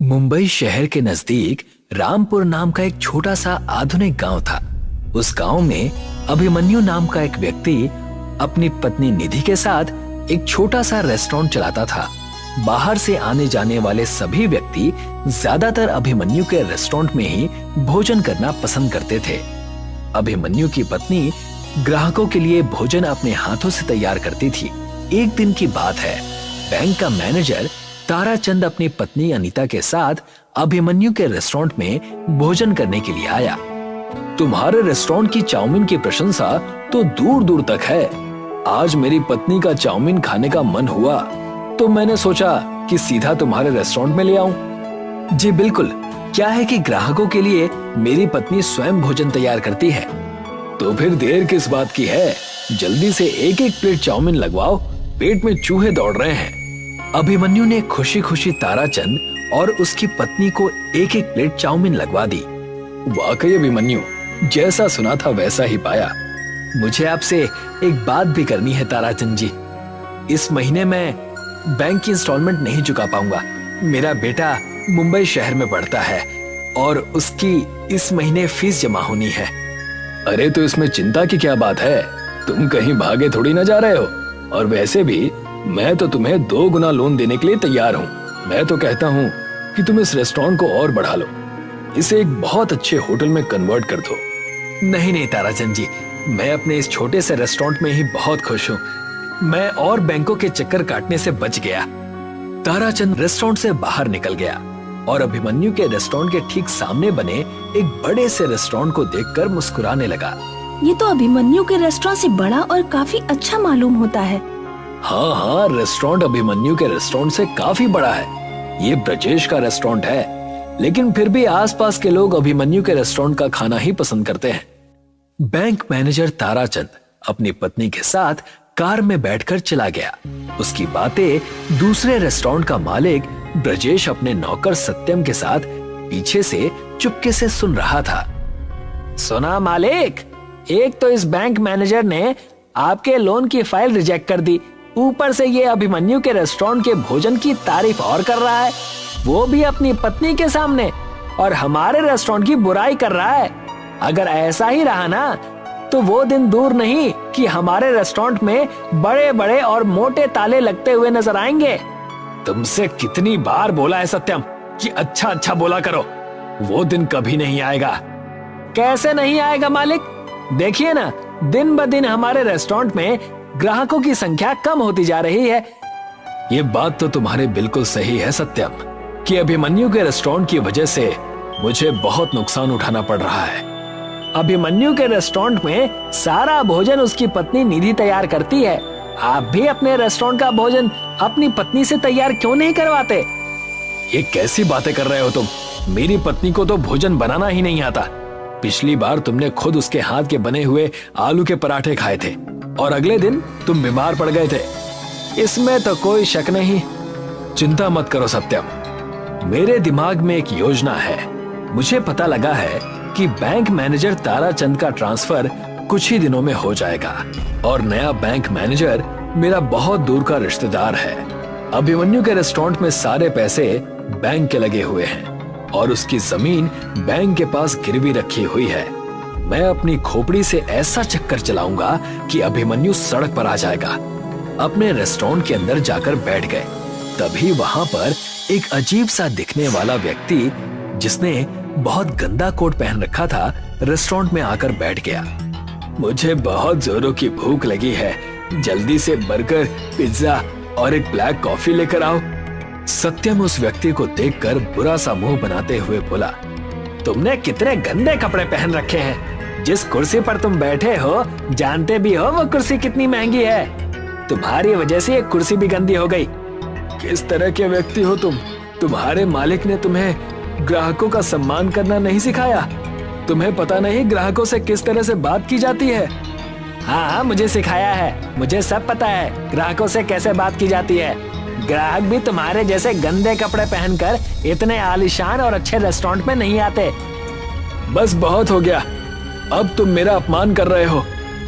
मुंबई शहर के नजदीक रामपुर नाम का एक छोटा सा आधुनिक गांव था। उस गांव में अभिमन्यु नाम का एक व्यक्ति अपनी पत्नी निधि के साथ एक छोटा सा रेस्टोरेंट चलाता था। बाहर से आने जाने वाले सभी व्यक्ति ज्यादातर अभिमन्यु के रेस्टोरेंट में ही भोजन करना पसंद करते थे। अभिमन्यु की पत्नी ग्राहकों के लिए भोजन अपने हाथों से तैयार करती थी। एक दिन की बात है, बैंक का मैनेजर ताराचंद अपनी पत्नी अनीता के साथ अभिमन्यु के रेस्टोरेंट में भोजन करने के लिए आया। तुम्हारे रेस्टोरेंट की चाउमीन की प्रशंसा तो दूर दूर तक है। आज मेरी पत्नी का चाउमीन खाने का मन हुआ तो मैंने सोचा कि सीधा तुम्हारे रेस्टोरेंट में ले आऊं। जी बिल्कुल, क्या है कि ग्राहकों के लिए मेरी पत्नी स्वयं भोजन तैयार करती है। तो फिर देर किस बात की है, जल्दी से एक एक प्लेट चाउमीन लगवाओ, पेट में चूहे दौड़ रहे हैं। अभिमन्यु ने खुशी खुशी ताराचंद और उसकी पत्नी को एक एक प्लेट चाउमीन लगवा दी। वाकई अभिमन्यु, जैसा सुना था वैसा ही पाया। मुझे आपसे एक बात भी करनी है ताराचंद जी। इस महीने मैं बैंक की इंस्टॉलमेंट नहीं चुका पाऊंगा। मेरा बेटा मुंबई शहर में पढ़ता है और उसकी इस महीने फीस जमा होनी है। अरे तो इसमें चिंता की क्या बात है, तुम कहीं भागे थोड़ी ना जा रहे हो। और वैसे भी मैं तो तुम्हें 2 गुना लोन देने के लिए तैयार हूँ। मैं तो कहता हूँ कि तुम इस रेस्टोरेंट को और बढ़ा लो, इसे एक बहुत अच्छे होटल में कन्वर्ट कर दो। नहीं नहीं ताराचंद जी, मैं अपने इस छोटे से रेस्टोरेंट में ही बहुत खुश हूँ। मैं और बैंकों के चक्कर काटने से बच गया। ताराचंद रेस्टोरेंट से बाहर निकल गया और अभिमन्यु के रेस्टोरेंट के ठीक सामने बने एक बड़े से रेस्टोरेंट को देखकर मुस्कुराने लगा। ये तो अभिमन्यु के रेस्टोरेंट से बड़ा और काफी अच्छा मालूम होता है। हाँ, रेस्टोरेंट अभिमन्यु के रेस्टोरेंट से काफी बड़ा है। ये ब्रजेश का रेस्टोरेंट है, लेकिन फिर भी आसपास के लोग अभिमन्यु के रेस्टोरेंट का खाना ही पसंद करते हैं। बैंक मैनेजर ताराचंद अपनी पत्नी के साथ कार में बैठकर चला गया। उसकी बातें दूसरे रेस्टोरेंट का मालिक ब्रजेश अपने नौकर सत्यम के साथ पीछे से चुपके से सुन रहा था। सुना मालिक, एक तो इस बैंक मैनेजर ने आपके लोन की फाइल रिजेक्ट कर दी, ऊपर से ये अभिमन्यु के रेस्टोरेंट के भोजन की तारीफ और कर रहा है, वो भी अपनी पत्नी के सामने, और हमारे रेस्टोरेंट की बुराई कर रहा है। अगर ऐसा ही रहा ना तो वो दिन दूर नहीं कि हमारे रेस्टोरेंट में बड़े बड़े और मोटे ताले लगते हुए नजर आएंगे। तुमसे कितनी बार बोला है सत्यम कि अच्छा अच्छा बोला करो, वो दिन कभी नहीं आएगा। कैसे नहीं आएगा मालिक? देखिए ना, दिन ब दिन हमारे रेस्टोरेंट में ग्राहकों की संख्या कम होती जा रही है। ये बात तो तुम्हारी बिल्कुल सही है सत्यम, कि अभिमन्यु के रेस्टोरेंट की वजह से मुझे बहुत नुकसान उठाना पड़ रहा है। अभिमन्यु के रेस्टोरेंट में सारा भोजन उसकी पत्नी निधि तैयार करती है। आप भी अपने रेस्टोरेंट का भोजन अपनी पत्नी से तैयार क्यों नहीं करवाते? ये कैसी बातें कर रहे हो तुम? मेरी पत्नी को तो भोजन बनाना ही नहीं आता। पिछली बार तुमने खुद उसके हाथ के बने हुए आलू के पराठे खाए थे और अगले दिन तुम बीमार पड़ गए थे। इसमें तो कोई शक नहीं। चिंता मत करो सत्यम, मेरे दिमाग में एक योजना है। मुझे पता लगा है कि बैंक मैनेजर ताराचंद का ट्रांसफर कुछ ही दिनों में हो जाएगा और नया बैंक मैनेजर मेरा बहुत दूर का रिश्तेदार है। अभिमन्यु के रेस्टोरेंट में सारे पैसे बैंक के लगे हुए हैं और उसकी जमीन बैंक के पास गिरवी रखी हुई है। मैं अपनी खोपड़ी से ऐसा चक्कर चलाऊंगा कि अभिमन्यु सड़क पर आ जाएगा। अपने रेस्टोरेंट के अंदर जाकर बैठ गए। तभी वहां पर एक अजीब सा दिखने वाला व्यक्ति, जिसने बहुत गंदा कोट पहन रखा था, रेस्टोरेंट में आकर बैठ गया। मुझे बहुत जोरों की भूख लगी है, जल्दी से बर्गर, पिज्जा और एक ब्लैक कॉफी लेकर आओ। सत्यम उस व्यक्ति को देखकर बुरा सा मुंह बनाते हुए बोला, तुमने कितने गंदे कपड़े पहन रखे हैं। जिस कुर्सी पर तुम बैठे हो, जानते भी हो वो कुर्सी कितनी महंगी है। तुम्हारी वजह से ये कुर्सी भी गंदी हो गई। किस तरह के व्यक्ति हो तुम? तुम्हारे मालिक ने तुम्हें ग्राहकों का सम्मान करना नहीं सिखाया? तुम्हें पता नहीं ग्राहकों से किस तरह से बात की जाती है? हाँ, मुझे सिखाया है, मुझे सब पता है ग्राहकों से कैसे बात की जाती है। ग्राहक भी तुम्हारे जैसे गंदे कपड़े पहनकर इतने आलीशान और अच्छे रेस्टोरेंट में नहीं आते। बस बहुत हो गया, अब तुम मेरा अपमान कर रहे हो।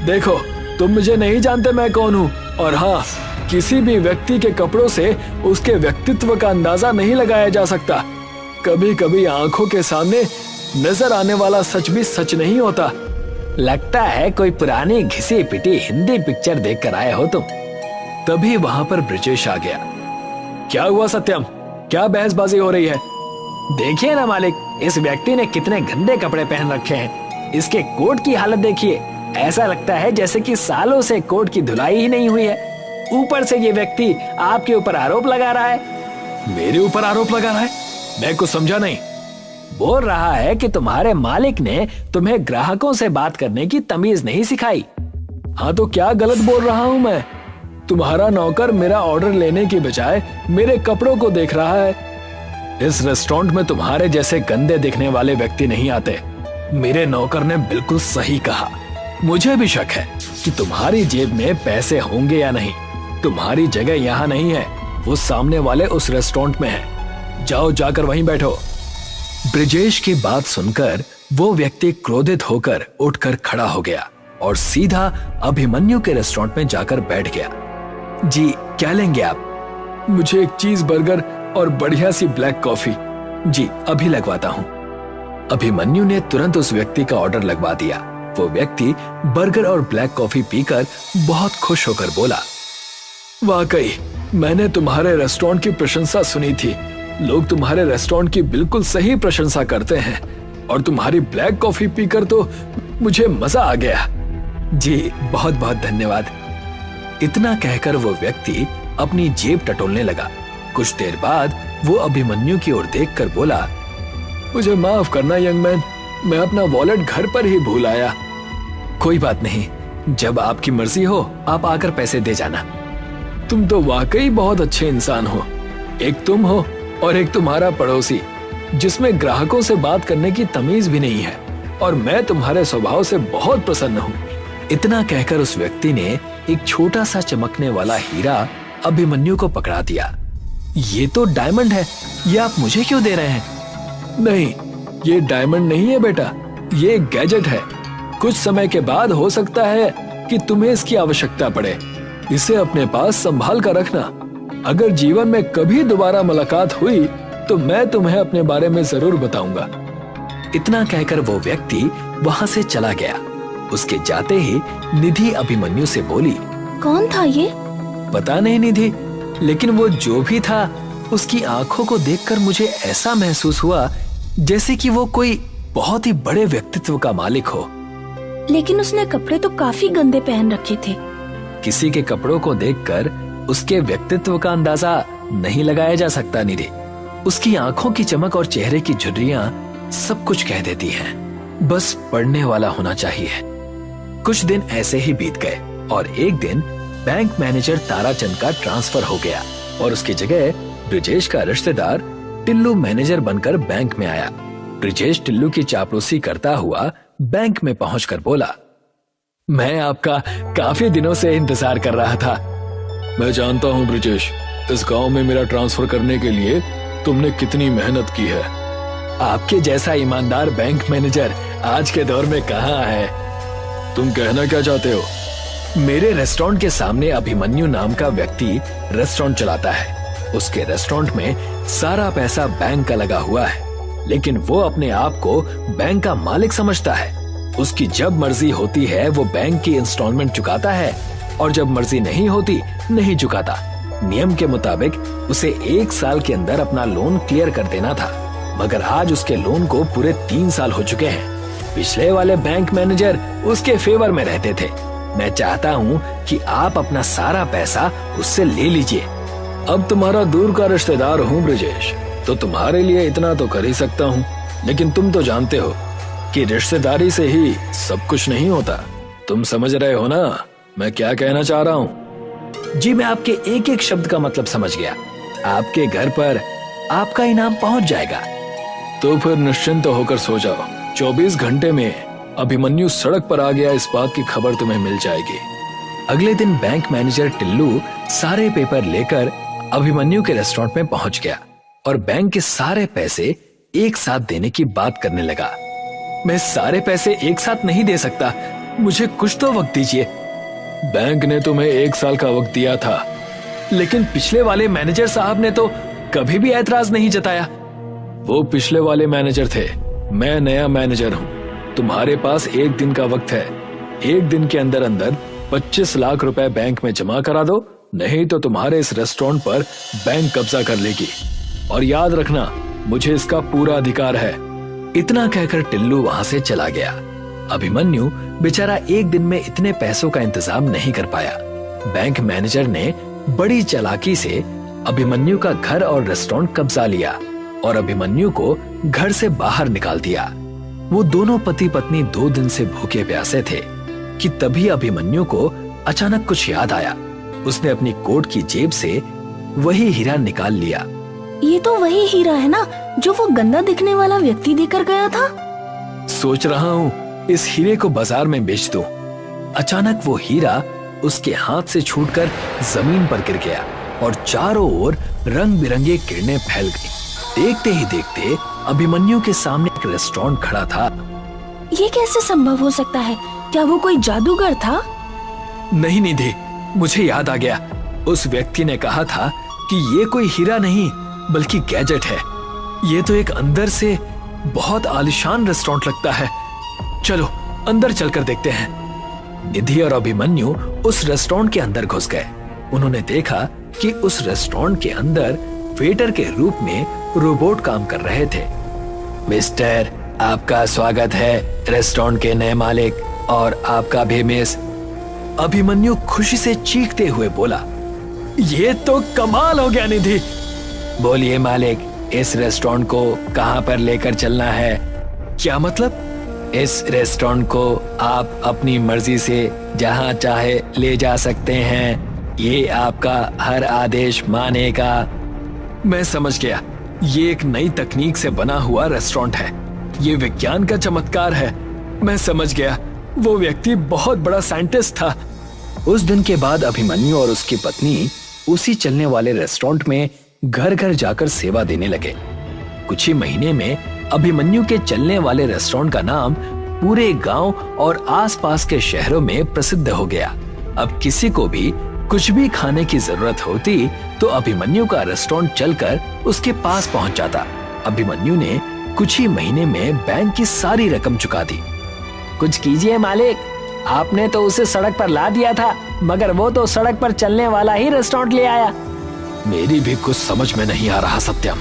देखो, तुम मुझे नहीं जानते मैं कौन हूँ, और हाँ, किसी भी व्यक्ति के कपड़ों से उसके व्यक्तित्व का अंदाजा नहीं लगाया जा सकता। कभी कभी आंखों के सामने नजर आने वाला सच भी सच नहीं होता। लगता है कोई पुरानी घिसी पिटी हिंदी पिक्चर देखकर आए हो तुम। तभी वहां पर ब्रिजेश आ गया। क्या हुआ सत्यम, क्या बहसबाजी हो रही है? देखिए ना मालिक, इस व्यक्ति ने कितने गंदे कपड़े पहन रखे हैं। इसके कोट की हालत देखिए, ऐसा लगता है जैसे कि सालों से कोट की धुलाई ही नहीं हुई है। ऊपर से ये व्यक्ति आपके ऊपर आरोप लगा रहा है। मेरे ऊपर आरोप लगा रहा है? मैं कुछ समझा नहीं। बोल रहा है कि तुम्हारे मालिक ने तुम्हें ग्राहकों से बात करने की तमीज नहीं सिखाई। हाँ तो क्या गलत बोल रहा हूँ मैं? तुम्हारा नौकर मेरा ऑर्डर लेने की बजाय मेरे कपड़ों को देख रहा है। इस रेस्टोरेंट में तुम्हारे जैसे गंदे दिखने वाले व्यक्ति नहीं आते। मेरे नौकर ने बिल्कुल सही कहा। मुझे भी शक है कि तुम्हारी जेब में पैसे होंगे या नहीं। तुम्हारी जगह यहाँ नहीं है, वो सामने वाले उस रेस्टोरेंट में है। जाओ, जाकर वहीं बैठो। ब्रिजेश की बात सुनकर वो व्यक्ति क्रोधित होकर उठकर खड़ा हो गया और सीधा अभिमन्यु के रेस्टोरेंट में जाकर बैठ गया। जी, क्या लेंगे आप? मुझे एक चीज बर्गर और बढ़िया सी ब्लैक कॉफी। जी, अभी लगवाता हूँ। अभिमन्यु ने तुरंत उस व्यक्ति का ऑर्डर लगवा दिया। वो व्यक्ति बर्गर और ब्लैक कॉफी पीकर बहुत खुश होकर बोला, वाकई मैंने तुम्हारे रेस्टोरेंट की प्रशंसा सुनी थी। लोग तुम्हारे रेस्टोरेंट की बिल्कुल सही प्रशंसा करते हैं और तुम्हारी ब्लैक कॉफी पीकर तो मुझे मजा आ गया। जी, बहुत बहुत धन्यवाद। इतना कहकर वो व्यक्ति अपनी जेब टटोलने लगा। कुछ देर बाद वो अभिमन्यु की ओर देखकर बोला, मुझे माफ करना यंग मैन, मैं अपना वॉलेट घर पर ही भूल आया। कोई बात नहीं, जब आपकी मर्जी हो आप आकर पैसे दे जाना। तुम तो वाकई बहुत अच्छे इंसान हो। एक तुम हो और एक तुम्हारा पड़ोसी, जिसमें ग्राहकों से बात करने की तमीज भी नहीं है, और मैं तुम्हारे स्वभाव से बहुत प्रसन्न हूँ। इतना कहकर उस व्यक्ति ने एक छोटा सा चमकने वाला हीरा अभिमन्यु को पकड़ा दिया। ये तो डायमंड है, ये आप मुझे क्यों दे रहे हैं? नहीं, ये डायमंड नहीं है बेटा, ये एक गैजेट है। कुछ समय के बाद हो सकता है कि तुम्हें इसकी आवश्यकता पड़े। इसे अपने पास संभाल कर रखना। अगर जीवन में कभी दोबारा मुलाकात हुई तो मैं तुम्हें अपने बारे में जरूर बताऊंगा। इतना कहकर वो व्यक्ति वहां से चला गया। उसके जाते ही निधि अभिमन्यु से बोली, कौन था ये? पता नहीं निधि, लेकिन वो जो भी था उसकी आंखों को देखकर मुझे ऐसा महसूस हुआ जैसे कि वो कोई बहुत ही बड़े व्यक्तित्व का मालिक हो। लेकिन उसने कपड़े तो काफी गंदे पहन रखे थे। किसी के कपड़ों को देखकर उसके व्यक्तित्व का अंदाजा नहीं लगाया जा सकता निधि। उसकी आंखों की चमक और चेहरे की झुर्रियां सब कुछ कह देती हैं। बस पढ़ने वाला होना चाहिए। कुछ दिन ऐसे ही बीत गए और एक दिन बैंक मैनेजर ताराचंद का ट्रांसफर हो गया और उसकी जगह ब्रिजेश का रिश्तेदार टिल्लू मैनेजर बनकर बैंक में आया। ब्रिजेश टिल्लू की चापलूसी करता हुआ बैंक में पहुंचकर बोला, मैं आपका काफी दिनों से इंतजार कर रहा था। मैं जानता हूं ब्रिजेश, इस गांव में मेरा ट्रांसफर करने के लिए तुमने कितनी मेहनत की है। आपके जैसा ईमानदार बैंक मैनेजर आज के दौर में कहां है। तुम कहना क्या चाहते हो? मेरे रेस्टोरेंट के सामने अभिमन्यु नाम का व्यक्ति रेस्टोरेंट चलाता है। उसके रेस्टोरेंट में सारा पैसा बैंक का लगा हुआ है, लेकिन वो अपने आप को बैंक का मालिक समझता है। उसकी जब मर्जी होती है वो बैंक की इंस्टॉलमेंट चुकाता है और जब मर्जी नहीं होती नहीं चुकाता। नियम के मुताबिक उसे 1 साल के अंदर अपना लोन क्लियर कर देना था, मगर आज उसके लोन को पूरे 3 साल हो चुके हैं। पिछले वाले बैंक मैनेजर उसके फेवर में रहते थे। मैं चाहता हूँ कि आप अपना सारा पैसा उससे ले लीजिए। अब तुम्हारा दूर का रिश्तेदार हूँ ब्रिजेश, तो तुम्हारे लिए इतना तो कर ही सकता हूँ, लेकिन तुम तो जानते हो कि रिश्तेदारी से ही सब कुछ नहीं होता। तुम समझ रहे हो ना मैं क्या कहना चाह रहा हूँ? जी, मैं आपके एक एक शब्द का मतलब समझ गया। आपके घर पर आपका इनाम पहुंच जाएगा। तो फिर निश्चिंत होकर सो जाओ। 24 घंटे में अभिमन्यु सड़क पर आ गया, इस बात की खबर तुम्हें मिल जाएगी। अगले दिन बैंक मैनेजर टिल्लू सारे पेपर लेकर अभिमन्यु के रेस्टोरेंट में पहुंच गया और बैंक के सारे पैसे एक साथ देने की बात करने लगा। मैं सारे पैसे एक साथ नहीं दे सकता, मुझे कुछ तो वक्त दीजिए। बैंक ने तुम्हें 1 साल का वक्त दिया था, लेकिन पिछले वाले मैनेजर साहब ने तो कभी भी ऐतराज नहीं जताया। वो पिछले वाले मैनेजर थे, मैं नया मैनेजर हूँ। तुम्हारे पास 1 दिन का वक्त है। 1 दिन के अंदर अंदर 25 लाख रुपए बैंक में जमा करा दो, नहीं तो तुम्हारे इस रेस्टोरेंट पर बैंक कब्जा कर लेगी। और याद रखना, मुझे इसका पूरा अधिकार है। इतना कहकर टिल्लू वहां से चला गया। अभिमन्यु बेचारा 1 दिन में इतने पैसों का इंतजाम नहीं कर पाया। बैंक मैनेजर ने बड़ी चालाकी से अभिमन्यु का घर और रेस्टोरेंट कब्जा लिया और अभिमन्यु को घर से बाहर निकाल दिया। वो दोनों पति पत्नी 2 दिन से भूखे प्यासे थे कि तभी अभिमन्यु को अचानक कुछ याद आया। उसने अपनी कोट की जेब से वही हीरा निकाल लिया। ये तो वही हीरा है ना जो वो गंदा दिखने वाला व्यक्ति देकर गया था। सोच रहा हूँ इस हीरे को बाजार में बेच दूं। अचानक वो हीरा उसके हाथ से छूटकर जमीन पर गिर गया और चारों ओर रंग बिरंगे किरणें फैल गईं। देखते ही देखते अभिमन्यु के सामने एक रेस्टोरेंट खड़ा था। ये कैसे संभव हो सकता है? क्या वो कोई जादूगर था? नहीं निधि, मुझे याद आ गया। उस व्यक्ति ने कहा था कि ये कोई हीरा नहीं बल्कि गैजेट है। ये तो एक अंदर से बहुत आलीशान रेस्टोरेंट लगता है। चलो अंदर चलकर देखते हैं। निधि और अभिमन्यु उस रेस्टोरेंट के अंदर घुस गए। उन्होंने देखा कि उस रेस्टोरेंट के अंदर वेटर के रूप में रोबोट काम कर रहे थे। मिस्टर, आपका स्वागत है रेस्टोरेंट के नए मालिक और आपका भी मिस। अभिमन्यु खुशी से चीखते हुए बोला, ये तो कमाल हो गया निधि। बोलिए मालिक, इस रेस्टोरेंट को कहां पर लेकर चलना है? क्या मतलब? इस रेस्टोरेंट को आप अपनी मर्जी से जहां चाहे ले जा सकते हैं। ये आपका हर आदेश मानेगा। मैं समझ गया, ये एक नई तकनीक से बना हुआ रेस्टोरेंट है। ये विज्ञान का चमत्कार है। मैं समझ गया, वो व्यक्ति बहुत बड़ा साइंटिस्ट था। उस दिन के बाद अभिमन्यु और उसकी पत्नी उसी चलने वाले रेस्टोरेंट में घर घर जाकर सेवा देने लगे। कुछ ही महीने में अभिमन्यु के चलने वाले रेस्टोरेंट का नाम पूरे गांव और आसपास के शहरों में प्रसिद्ध हो गया। अब किसी को भी कुछ भी खाने की जरूरत होती तो अभिमन्यु का रेस्टोरेंट चलकर उसके पास पहुंच जाता। अभिमन्यु ने कुछ ही महीने में बैंक की सारी रकम चुका दी। कुछ कीजिए मालिक, आपने तो उसे सड़क पर ला दिया था, मगर वो तो सड़क पर चलने वाला ही रेस्टोरेंट ले आया। मेरी भी कुछ समझ में नहीं आ रहा सत्यम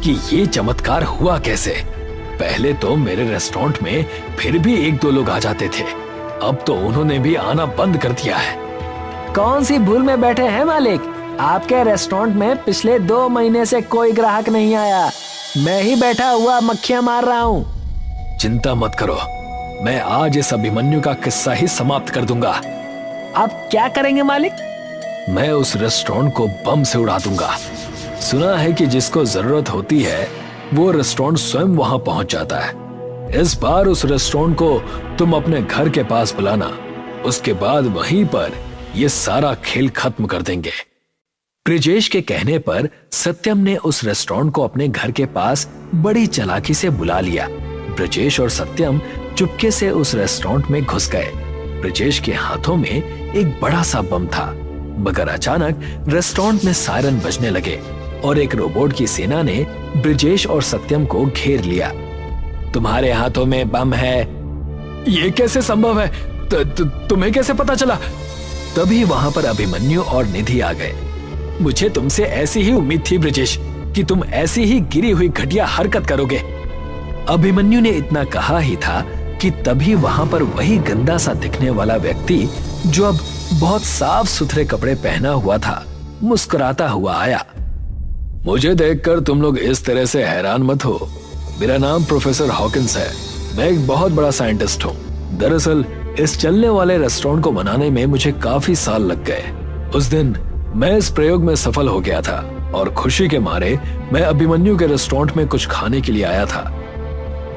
कि ये चमत्कार हुआ कैसे। पहले तो मेरे रेस्टोरेंट में फिर भी 1-2 लोग आ जाते थे, अब तो उन्होंने भी आना बंद कर दिया है। कौन सी भूल में बैठे हैं मालिक? आपके रेस्टोरेंट में पिछले 2 महीने से कोई ग्राहक नहीं आया। मैं ही बैठा हुआ मक्खियां मार रहा हूँ। चिंता मत करो, मैं आज इस अभिमन्यु का किस्सा ही समाप्त कर दूंगा। आप क्या करेंगे मालिक? मैं उस रेस्टोरेंट को बम से उड़ा दूंगा। सुना है कि जिसको जरूरत होती है वो रेस्टोरेंट स्वयं वहां पहुंच जाता है। इस बार उस रेस्टोरेंट को तुम अपने घर के पास बुलाना, उसके बाद वहीं पर ये सारा खेल खत्म कर देंगे। ब्रिजेश के कहने पर सत्यम ने उस रेस्टोरेंट को अपने घर के पास बड़ी चालाकी से बुला लिया। ब्रिजेश और सत्यम चुपके से उस रेस्टोरेंट में घुस गए। ब्रिजेश के हाथों में एक बड़ा सा बम था, मगर अचानक रेस्टोरेंट में सायरन बजने लगे और एक रोबोट की सेना ने ब्रिजेश और सत्यम को घेर लिया। तुम्हारे हाथों में बम है, ये कैसे संभव है? तुम्हें कैसे पता चला? तभी वहां पर अभिमन्यु और निधि आ गए। मुझे तुमसे ऐसी ही उम्मीद थी ब्रिजेश कि तुम ऐसी ही गिरी हुई घटिया हरकत करोगे। अभिमन्यु ने इतना कहा ही था कि तभी वहां पर वही गंदा सा दिखने वाला व्यक्ति जो अब बहुत साफ सुथरे कपड़े पहना हुआ था, मुस्कुराता हुआ आया। मुझे देखकर तुम लोग इस तरह से हैरान मत हो। मेरा नाम प्रोफेसर हॉकिंस है। मैं एक बहुत बड़ा साइंटिस्ट हूँ। दरअसल इस चलने वाले रेस्टोरेंट को बनाने में मुझे काफी साल लग गए। उस दिन मैं इस प्रयोग में सफल हो गया था और खुशी के मारे मैं अभिमन्यु के रेस्टोरेंट में कुछ खाने के लिए आया था,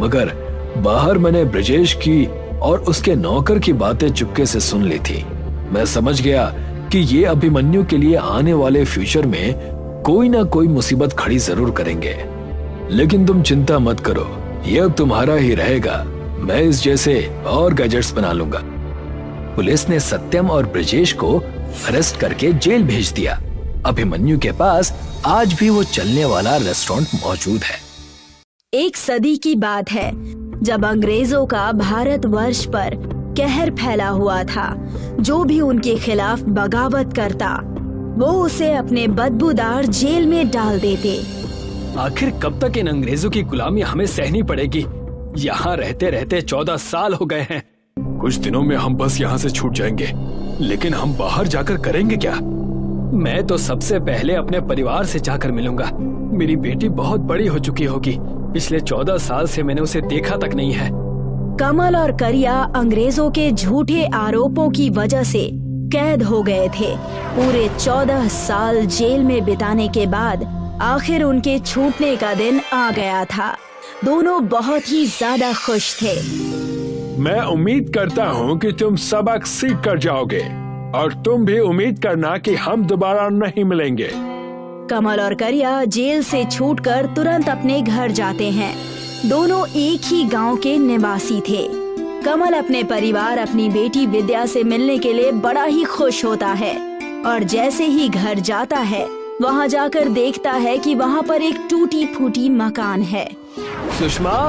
मगर बाहर मैंने ब्रिजेश की और उसके नौकर की बातें चुपके से सुन ली थी। मैं समझ गया कि ये अभिमन्यु के लिए आने वाले फ्यूचर में कोई ना कोई मुसीबत खड़ी जरूर करेंगे। लेकिन तुम चिंता मत करो, ये अब तुम्हारा ही रहेगा। मैं इस जैसे और गैजेट्स बना लूंगा। पुलिस ने सत्यम और ब्रिजेश को अरेस्ट करके जेल भेज दिया। अभिमन्यु के पास आज भी वो चलने वाला रेस्टोरेंट मौजूद है। एक सदी की बात है जब अंग्रेजों का भारतवर्ष पर कहर फैला हुआ था। जो भी उनके खिलाफ बगावत करता वो उसे अपने बदबूदार जेल में डाल देते। आखिर कब तक इन अंग्रेजों की गुलामी हमें सहनी पड़ेगी? यहाँ रहते रहते 14 साल हो गए हैं। कुछ दिनों में हम बस यहाँ से छूट जाएंगे, लेकिन हम बाहर जाकर करेंगे क्या? मैं तो सबसे पहले अपने परिवार से जाकर मिलूंगा। मेरी बेटी बहुत बड़ी हो चुकी होगी। पिछले 14 साल से मैंने उसे देखा तक नहीं है। कमल और करिया अंग्रेजों के झूठे आरोपों की वजह से कैद हो गए थे। पूरे 14 साल जेल में बिताने के बाद आखिर उनके छूटने का दिन आ गया था। दोनों बहुत ही ज्यादा खुश थे। मैं उम्मीद करता हूँ कि तुम सबक सीख कर जाओगे और तुम भी उम्मीद करना कि हम दोबारा नहीं मिलेंगे। कमल और करिया जेल से छूटकर तुरंत अपने घर जाते हैं। दोनों एक ही गांव के निवासी थे। कमल अपने परिवार, अपनी बेटी विद्या से मिलने के लिए बड़ा ही खुश होता है और जैसे ही घर जाता है वहां जाकर देखता है कि वहां पर एक टूटी फूटी मकान है। सुषमा,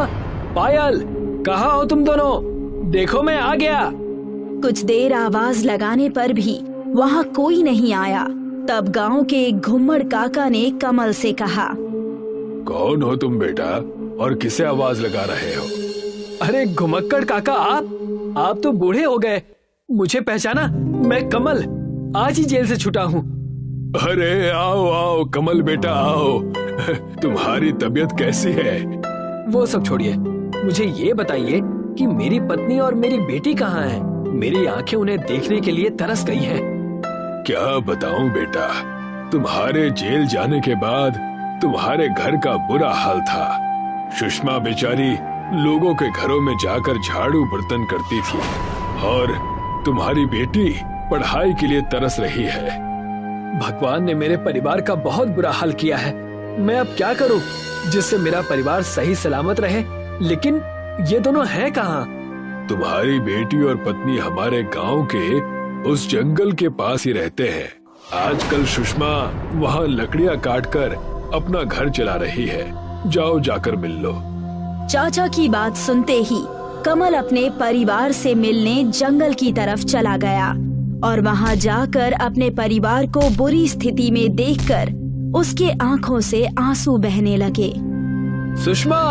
पायल, कहाँ हो तुम दोनों? देखो मैं आ गया। कुछ देर आवाज लगाने पर भी वहां कोई नहीं आया। तब गांव के एक घुम्मड़ काका ने कमल से कहा, कौन हो तुम बेटा और किसे आवाज लगा रहे हो? अरे घुमक्कड़ काका, आप तो बूढ़े हो गए। मुझे पहचाना? मैं कमल, आज ही जेल से छूटा हूँ। अरे आओ आओ कमल बेटा आओ। तुम्हारी तबीयत कैसी है? वो सब छोड़िए, मुझे ये बताइए कि मेरी पत्नी और मेरी बेटी कहाँ हैं? मेरी आंखें उन्हें देखने के लिए तरस गई हैं। क्या बताऊं बेटा, तुम्हारे जेल जाने के बाद तुम्हारे घर का बुरा हाल था। सुषमा बेचारी लोगों के घरों में जाकर झाड़ू बर्तन करती थी और तुम्हारी बेटी पढ़ाई के लिए तरस रही है। भगवान ने मेरे परिवार का बहुत बुरा हाल किया है। मैं अब क्या करूं जिससे मेरा परिवार सही सलामत रहे? लेकिन ये दोनों हैं कहाँ? तुम्हारी बेटी और पत्नी हमारे गांव के उस जंगल के पास ही रहते हैं। आजकल सुषमा वहाँ लकड़ियाँ काटकर अपना घर चला रही है। जाओ जाकर मिल लो। चाचा की बात सुनते ही कमल अपने परिवार से मिलने जंगल की तरफ चला गया और वहां जाकर अपने परिवार को बुरी स्थिति में देखकर उसके आंखों से आंसू बहने लगे। सुषमा,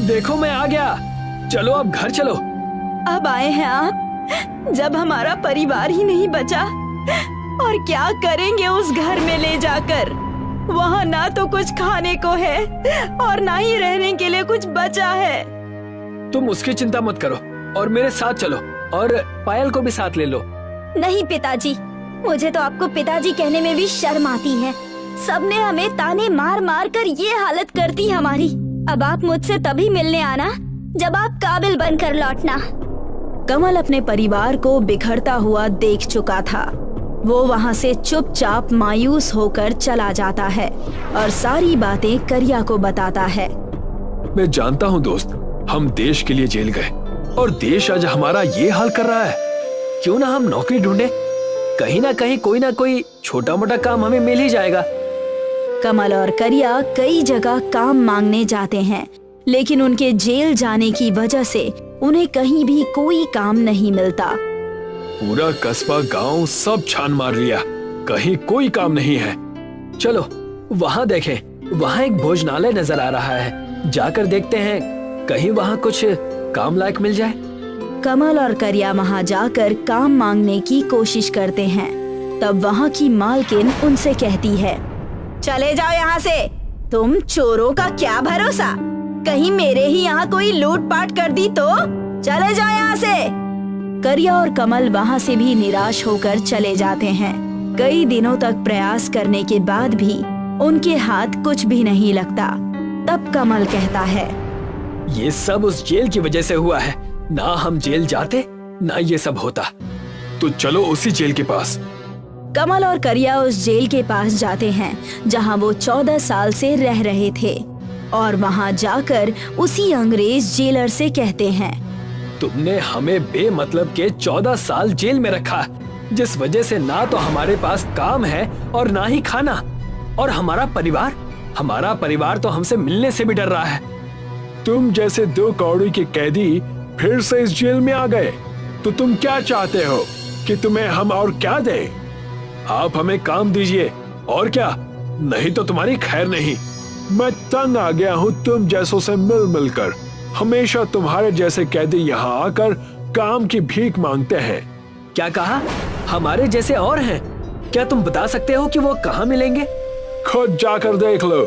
देखो मैं आ गया। चलो अब घर चलो। अब आए हैं आप, जब हमारा परिवार ही नहीं बचा और क्या करेंगे उस घर में ले जाकर? वहाँ ना तो कुछ खाने को है और ना ही रहने के लिए कुछ बचा है। तुम उसकी चिंता मत करो और मेरे साथ चलो और पायल को भी साथ ले लो। नहीं पिताजी, मुझे तो आपको पिताजी कहने में भी शर्म आती है। सबने हमें ताने मार मार कर ये हालत कर दी हमारी। अब आप मुझसे तभी मिलने आना जब आप काबिल बनकर लौटना। कमल अपने परिवार को बिखरता हुआ देख चुका था। वो वहाँ से चुपचाप मायूस होकर चला जाता है और सारी बातें करिया को बताता है। मैं जानता हूँ दोस्त, हम देश के लिए जेल गए और देश आज हमारा ये हाल कर रहा है। क्यों ना हम नौकरी ढूंढे? कहीं ना कहीं कोई ना कोई छोटा मोटा काम हमें मिल ही जाएगा। कमल और करिया कई जगह काम मांगने जाते हैं, लेकिन उनके जेल जाने की वजह से उन्हें कहीं भी कोई काम नहीं मिलता। पूरा कस्बा गांव सब छान मार लिया, कहीं कोई काम नहीं है। चलो वहाँ देखें, वहाँ एक भोजनालय नजर आ रहा है। जाकर देखते हैं, कहीं वहाँ कुछ काम लायक मिल जाए। कमल और करिया वहाँ जाकर काम मांगने की कोशिश करते हैं। तब वहाँ की मालकिन उनसे कहती है, चले जाओ यहाँ से। तुम चोरों का क्या भरोसा? कहीं मेरे ही यहाँ कोई लूटपाट कर दी तो? चले जाओ यहाँ से। करिया और कमल वहाँ से भी निराश होकर चले जाते हैं। कई दिनों तक प्रयास करने के बाद भी उनके हाथ कुछ भी नहीं लगता। तब कमल कहता है, ये सब उस जेल की वजह से हुआ है। ना हम जेल जाते ना ये सब होता। तो चलो उसी जेल के पास। कमल और करिया उस जेल के पास जाते हैं जहां वो 14 साल से रह रहे थे और वहां जाकर उसी अंग्रेज जेलर से कहते हैं, तुमने हमें बेमतलब के 14 साल जेल में रखा, जिस वजह से ना तो हमारे पास काम है और ना ही खाना। और हमारा परिवार तो हमसे मिलने से भी डर रहा है। तुम जैसे 2 कौड़ी के कैदी फिर से इस जेल में आ गए, तो तुम क्या चाहते हो कि तुम्हें हम और क्या दें? आप हमें काम दीजिए और क्या, नहीं तो तुम्हारी खैर नहीं। मैं तंग आ गया हूँ तुम जैसों से मिल मिलकर। हमेशा तुम्हारे जैसे कैदी यहाँ आकर काम की भीख मांगते हैं। क्या कहा? हमारे जैसे और हैं? क्या तुम बता सकते हो कि वो कहाँ मिलेंगे? खुद जाकर देख लो,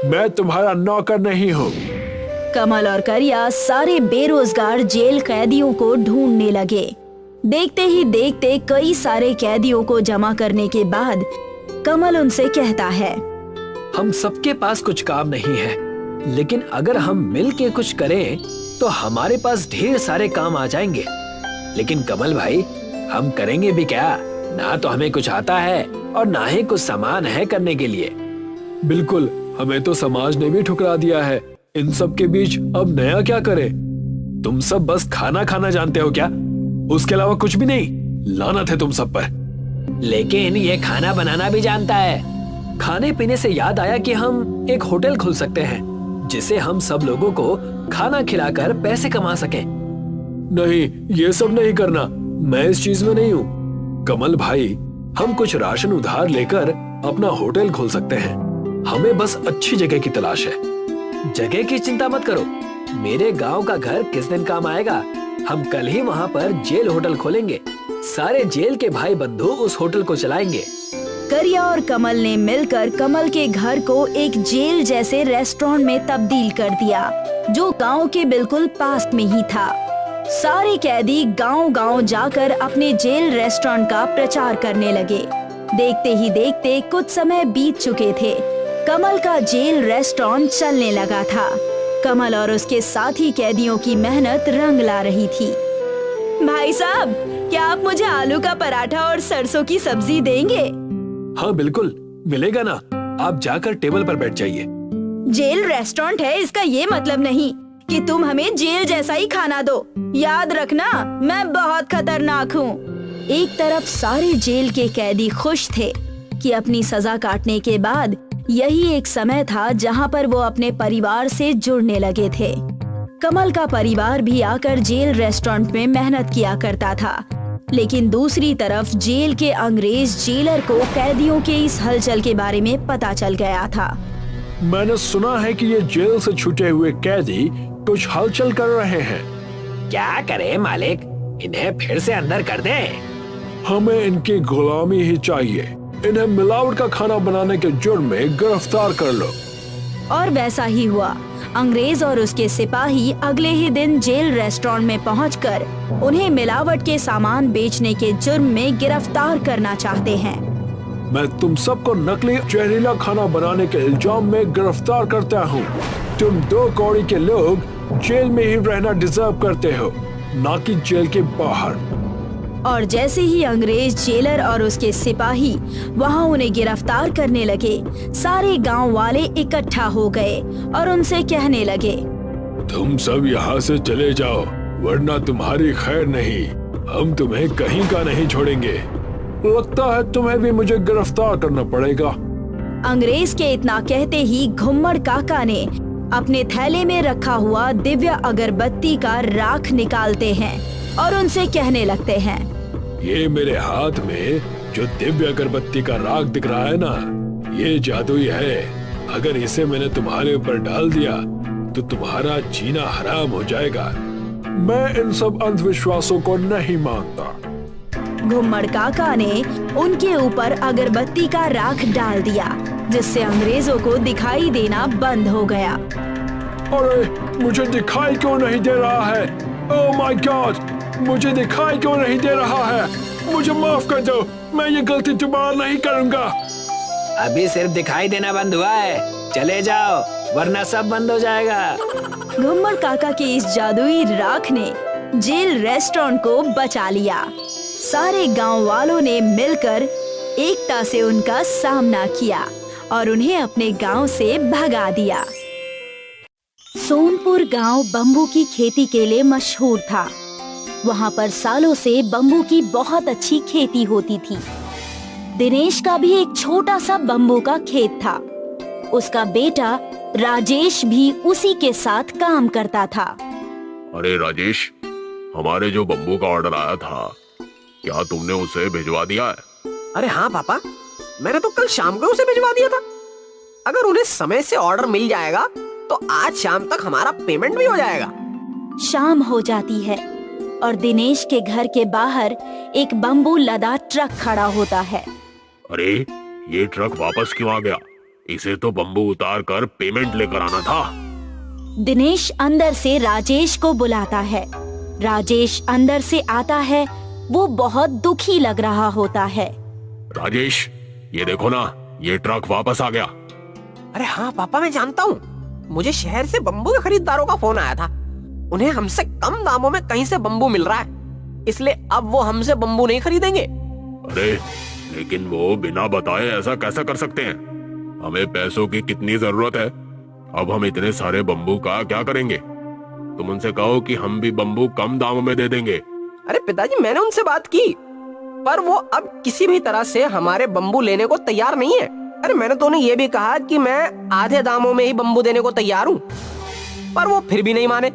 मैं तुम्हारा नौकर नहीं हूँ। कमल और करिया सारे बेरोजगार जेल कैदियों को ढूंढने लगे। देखते ही देखते कई सारे कैदियों को जमा करने के बाद कमल उनसे कहता है, हम सबके पास कुछ काम नहीं है, लेकिन अगर हम मिल के कुछ करें तो हमारे पास ढेर सारे काम आ जाएंगे। लेकिन कमल भाई, हम करेंगे भी क्या? ना तो हमें कुछ आता है और ना ही कुछ सामान है करने के लिए। बिल्कुल, हमें तो समाज ने भी ठुकरा दिया है। इन सब के बीच अब नया क्या करें? तुम सब बस खाना खाना जानते हो क्या? उसके अलावा कुछ भी नहीं? लानत है तुम सब पर। लेकिन ये खाना बनाना भी जानता है। खाने पीने से याद आया कि हम एक होटल खोल सकते हैं, जिसे हम सब लोगों को खाना खिलाकर पैसे कमा सकें। नहीं, ये सब नहीं करना, मैं इस चीज में नहीं हूँ। कमल भाई, हम कुछ राशन उधार लेकर अपना होटल खोल सकते हैं। हमें बस अच्छी जगह की तलाश है। जगह की चिंता मत करो, मेरे गांव का घर किस दिन काम आएगा। हम कल ही वहाँ पर जेल होटल खोलेंगे। सारे जेल के भाई बंधु उस होटल को चलाएंगे। करिया और कमल ने मिलकर कमल के घर को एक जेल जैसे रेस्टोरेंट में तब्दील कर दिया, जो गांव के बिल्कुल पास में ही था। सारे कैदी गांव-गांव जाकर अपने जेल रेस्टोरेंट का प्रचार करने लगे। देखते ही देखते कुछ समय बीत चुके थे। कमल का जेल रेस्टोरेंट चलने लगा था। कमल और उसके साथी कैदियों की मेहनत रंग ला रही थी। भाई साहब, क्या आप मुझे आलू का पराठा और सरसों की सब्जी देंगे? हाँ बिल्कुल, मिलेगा ना। आप जाकर टेबल पर बैठ जाइए। जेल रेस्टोरेंट है, इसका ये मतलब नहीं कि तुम हमें जेल जैसा ही खाना दो। याद रखना, मैं बहुत खतरनाक हूँ। एक तरफ सारे जेल के कैदी खुश थे कि अपनी सजा काटने के बाद यही एक समय था जहाँ पर वो अपने परिवार से जुड़ने लगे थे। कमल का परिवार भी आकर जेल रेस्टोरेंट में मेहनत किया करता था, लेकिन दूसरी तरफ जेल के अंग्रेज जेलर को कैदियों के इस हलचल के बारे में पता चल गया था। मैंने सुना है कि ये जेल से छूटे हुए कैदी कुछ हलचल कर रहे हैं। क्या करें मालिक, इन्हें फिर से अंदर कर दें? हमें इनकी गुलामी ही चाहिए। इन्हें मिलावट का खाना बनाने के जुर्म में गिरफ्तार कर लो। और वैसा ही हुआ। अंग्रेज और उसके सिपाही अगले ही दिन जेल रेस्टोरेंट में पहुंचकर उन्हें मिलावट के सामान बेचने के जुर्म में गिरफ्तार करना चाहते हैं। मैं तुम सबको नकली जहरीला खाना बनाने के इल्जाम में गिरफ्तार करता हूँ। तुम 2 कौड़ी के लोग जेल में ही रहना डिजर्व करते हो, ना कि जेल के बाहर। और जैसे ही अंग्रेज जेलर और उसके सिपाही वहां उन्हें गिरफ्तार करने लगे, सारे गांव वाले इकट्ठा हो गए और उनसे कहने लगे, तुम सब यहाँ से चले जाओ, वरना तुम्हारी खैर नहीं। हम तुम्हें कहीं का नहीं छोड़ेंगे। लगता है तुम्हें भी मुझे गिरफ्तार करना पड़ेगा। अंग्रेज के इतना कहते ही घुम्मड़ काका ने अपने थैले में रखा हुआ दिव्य अगरबत्ती का राख निकालते हैं और उनसे कहने लगते हैं, ये मेरे हाथ में जो दिव्य अगरबत्ती का राख दिख रहा है ना, ये जादुई है। अगर इसे मैंने तुम्हारे ऊपर डाल दिया तो तुम्हारा जीना हराम हो जाएगा। मैं इन सब अंधविश्वासों को नहीं मानता। घुम्मड़ काका ने उनके ऊपर अगरबत्ती का राख डाल दिया, जिससे अंग्रेजों को दिखाई देना बंद हो गया। अरे, मुझे दिखाई क्यों नहीं दे रहा है? ओह माय गॉड, मुझे दिखाई क्यों नहीं दे रहा है? मुझे माफ कर दो, मैं ये गलती दोबारा नहीं करूंगा। अभी सिर्फ दिखाई देना बंद हुआ है, चले जाओ वरना सब बंद हो जाएगा। घुम्मड़ काका के इस जादुई राख ने जेल रेस्टोरेंट को बचा लिया। सारे गांव वालों ने मिलकर एकता से उनका सामना किया और उन्हें अपने गांव से भगा दिया। सोनपुर गांव बम्बू की खेती के लिए मशहूर था। वहां पर सालों से बम्बू की बहुत अच्छी खेती होती थी। दिनेश का भी एक छोटा सा बम्बू का खेत था। उसका बेटा राजेश भी उसी के साथ काम करता था। अरे राजेश, हमारे जो बम्बू का ऑर्डर आया था, क्या तुमने उसे भिजवा दिया है? अरे हाँ पापा, मैंने तो कल शाम को उसे भिजवा दिया था। अगर उन्हें समय से ऑर्डर मिल जाएगा तो आज शाम तक हमारा पेमेंट भी हो जाएगा। शाम हो जाती है और दिनेश के घर के बाहर एक बम्बू लदा ट्रक खड़ा होता है। अरे ये ट्रक वापस क्यों आ गया? इसे तो बम्बू उतार कर पेमेंट लेकर आना था। दिनेश अंदर से राजेश को बुलाता है। राजेश अंदर से आता है। वो बहुत दुखी लग रहा होता है। राजेश, ये देखो ना, ये ट्रक वापस आ गया। अरे हाँ पापा, मैं जानता हूँ। मुझे शहर से बम्बू के खरीदारों का फोन आया था। उन्हें हमसे कम दामों में कहीं से बम्बू मिल रहा है, इसलिए अब वो हमसे बम्बू नहीं खरीदेंगे। अरे लेकिन वो बिना बताए ऐसा कैसा कर सकते हैं? हमें पैसों की कितनी जरूरत है। अब हम इतने सारे बम्बू का क्या करेंगे? तुम उनसे कहो कि हम भी बम्बू कम दामों में दे देंगे। अरे पिताजी, मैंने उनसे बात की, पर वो अब किसी भी तरह से हमारे बम्बू लेने को तैयार नहीं है। अरे मैंने तो उन्हें ये भी कहा कि मैं आधे दामों में ही बम्बू देने को तैयार हूँ, पर वो फिर भी नहीं माने।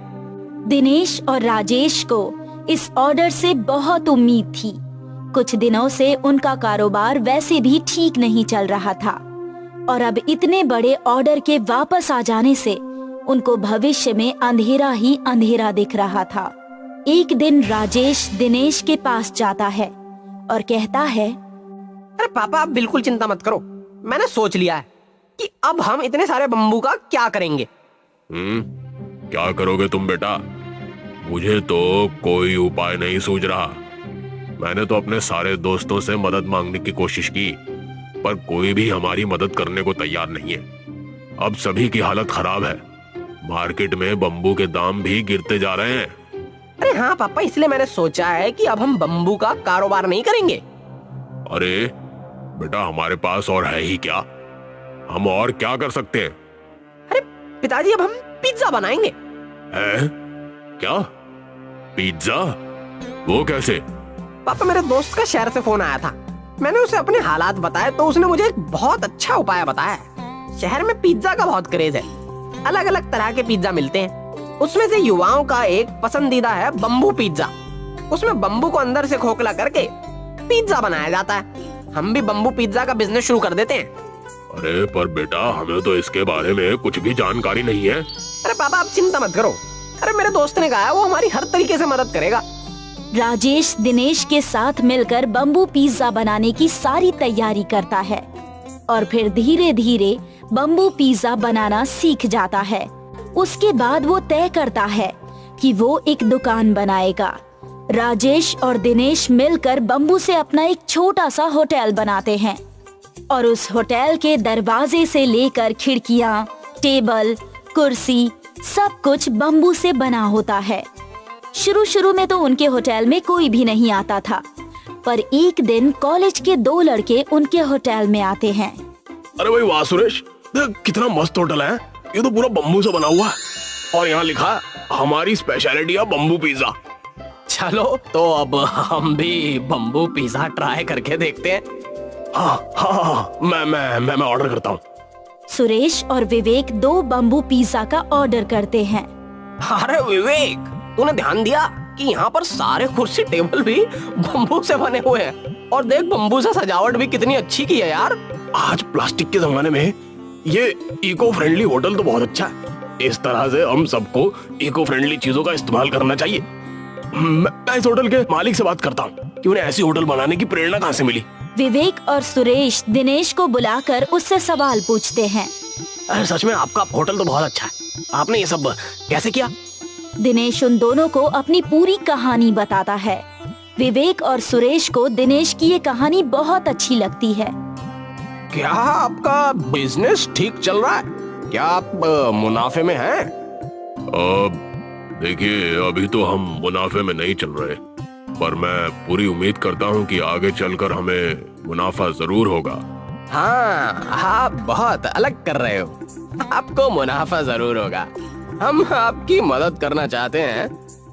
दिनेश और राजेश को इस ऑर्डर से बहुत उम्मीद थी। कुछ दिनों से उनका कारोबार वैसे भी ठीक नहीं चल रहा था और अब इतने बड़े ऑर्डर के वापस आ जाने से उनको भविष्य में अंधेरा ही अंधेरा दिख रहा था। एक दिन राजेश दिनेश के पास जाता है और कहता है, अरे पापा, आप बिल्कुल चिंता मत करो। मैंने सोच लिया है कि अब हम इतने सारे बम्बू का क्या करेंगे। क्या करोगे तुम बेटा? मुझे तो कोई उपाय नहीं सूझ रहा। मैंने तो अपने सारे दोस्तों से मदद मांगने की कोशिश की, पर कोई भी हमारी मदद करने को तैयार नहीं है। अब सभी की हालत खराब है। मार्केट में बम्बू के दाम भी गिरते जा रहे हैं। अरे हाँ पापा, इसलिए मैंने सोचा है कि अब हम बम्बू का कारोबार नहीं करेंगे। अरे बेटा, हमारे पास और है ही क्या? हम और क्या कर सकते हैं? अरे पिताजी, अब हम पिज्जा बनाएंगे। है? क्या? पिज्जा? वो कैसे? पापा, मेरे दोस्त का शहर से फोन आया था। मैंने उसे अपने हालात बताए तो उसने मुझे एक बहुत अच्छा उपाय बताया। शहर में पिज्जा का बहुत क्रेज है। अलग अलग तरह के पिज्जा मिलते हैं। उसमें से युवाओं का एक पसंदीदा है बम्बू पिज्जा। उसमें बम्बू को अंदर से खोखला करके पिज्जा बनाया जाता है। हम भी बम्बू पिज्जा का बिजनेस शुरू कर देते हैं। अरे पर बेटा, हमें तो इसके बारे में कुछ भी जानकारी नहीं है। अरे पापा, आप चिंता मत करो। अरे मेरे दोस्त ने कहा है वो हमारी हर तरीके से मदद करेगा। राजेश दिनेश के साथ मिलकर बम्बू पिज्जा बनाने की सारी तैयारी करता है और फिर धीरे धीरे बम्बू पिज्जा बनाना सीख जाता है। उसके बाद वो तय करता है कि वो एक दुकान बनाएगा। राजेश और दिनेश मिलकर बम्बू से अपना एक छोटा सा होटल बनाते हैं और उस होटल के दरवाजे से लेकर खिड़कियां, टेबल, कुर्सी सब कुछ बम्बू से बना होता है। शुरू में तो उनके होटल में कोई भी नहीं आता था, पर एक दिन कॉलेज के 2 लड़के उनके होटल में आते हैं। अरे भाई वाह सुरेश, देख कितना मस्त होटल है। ये तो पूरा बम्बू से बना हुआ है और यहाँ लिखा है हमारी स्पेशलिटी है बम्बू पिज्जा। चलो तो अब हम भी बम्बू पिज्जा ट्राई करके देखते हैं। हाँ, मैं ऑर्डर करता हूँ। सुरेश और विवेक 2 बम्बू पिज्जा का ऑर्डर करते हैं। अरे विवेक, तूने ध्यान दिया कि यहाँ पर सारे कुर्सी टेबल भी बम्बू से बने हुए हैं और देख बम्बू से सजावट भी कितनी अच्छी की है यार। आज प्लास्टिक के जमाने में ये इको फ्रेंडली होटल तो बहुत अच्छा है। इस तरह से हम सबको इको फ्रेंडली चीजों का इस्तेमाल करना चाहिए। मैं इस होटल के मालिक से बात करता हूँ कि उन्हें ऐसी होटल बनाने की प्रेरणा कहाँ से मिली। विवेक और सुरेश दिनेश को बुलाकर उससे सवाल पूछते हैं। अरे सच में आपका होटल तो बहुत अच्छा है। आपने ये सब कैसे किया? दिनेश उन दोनों को अपनी पूरी कहानी बताता है। विवेक और सुरेश को दिनेश की ये कहानी बहुत अच्छी लगती है। क्या आपका बिजनेस ठीक चल रहा है? क्या आप मुनाफे में हैं? देखिए, अभी तो हम मुनाफे में नहीं चल रहे, पर मैं पूरी उम्मीद करता हूँ कि आगे चलकर हमें मुनाफा जरूर होगा। हाँ, आप बहुत अलग कर रहे हो। आपको मुनाफा जरूर होगा। हम आपकी मदद करना चाहते हैं।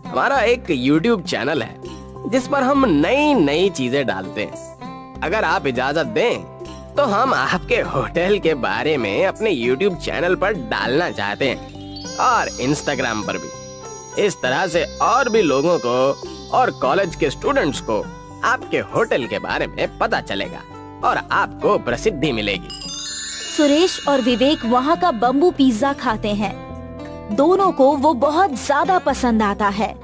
हमारा एक YouTube चैनल है जिस पर हम नई नई चीजें डालते हैं। अगर आप इजाजत दें तो हम आपके होटल के बारे में अपने YouTube चैनल पर डालना चाहते हैं और Instagram पर भी। इस तरह से और भी लोगों को और कॉलेज के स्टूडेंट्स को आपके होटल के बारे में पता चलेगा और आपको प्रसिद्धि मिलेगी। सुरेश और विवेक वहाँ का बम्बू पिज्जा खाते हैं। दोनों को वो बहुत ज्यादा पसंद आता है।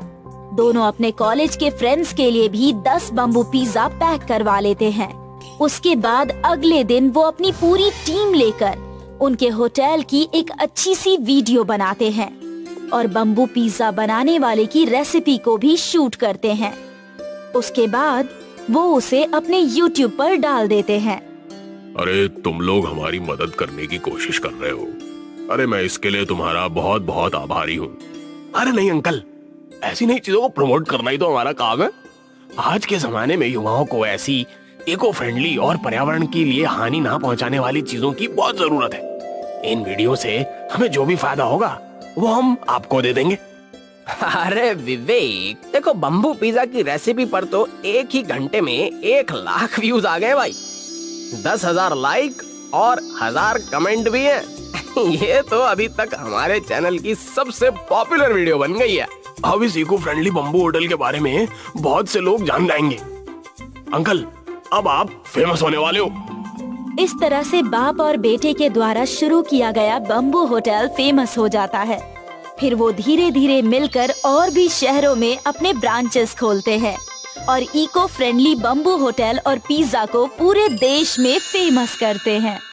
दोनों अपने कॉलेज के फ्रेंड्स के लिए भी 10 बम्बू पिज्जा पैक करवा लेते हैं। उसके बाद अगले दिन वो अपनी पूरी टीम लेकर उनके होटल की एक अच्छी सी वीडियो बनाते हैं और बम्बू पिज्जा बनाने वाले की रेसिपी को भी शूट करते हैं। उसके बाद वो उसे अपने YouTube पर डाल देते हैं। अरे तुम लोग हमारी मदद करने की कोशिश कर रहे हो। अरे मैं इसके लिए तुम्हारा बहुत बहुत आभारी हूँ। अरे नहीं अंकल, ऐसी नई चीजों को प्रमोट करना ही तो हमारा काम है। आज के जमाने में युवाओं को ऐसी इको फ्रेंडली और पर्यावरण के लिए हानि ना पहुंचाने वाली चीजों की बहुत जरूरत है। इन वीडियो से हमें जो भी फायदा होगा वो हम आपको दे देंगे। अरे विवेक, देखो बम्बू पिज्जा की रेसिपी पर तो एक ही घंटे में 1 लाख व्यूज आ गए भाई। 10,000 लाइक और 1000 कमेंट भी हैं। ये तो अभी तक हमारे चैनल की सबसे पॉपुलर वीडियो बन गई है। अब इस इको फ्रेंडली बम्बू होटल के बारे में बहुत से लोग जान जाएंगे। अंकल, अब आप फेमस होने वाले हो। इस तरह से बाप और बेटे के द्वारा शुरू किया गया बम्बू होटल फेमस हो जाता है। फिर वो धीरे धीरे मिलकर और भी शहरों में अपने ब्रांचेस खोलते हैं और इको फ्रेंडली बम्बू होटल और पिज्जा को पूरे देश में फेमस करते हैं।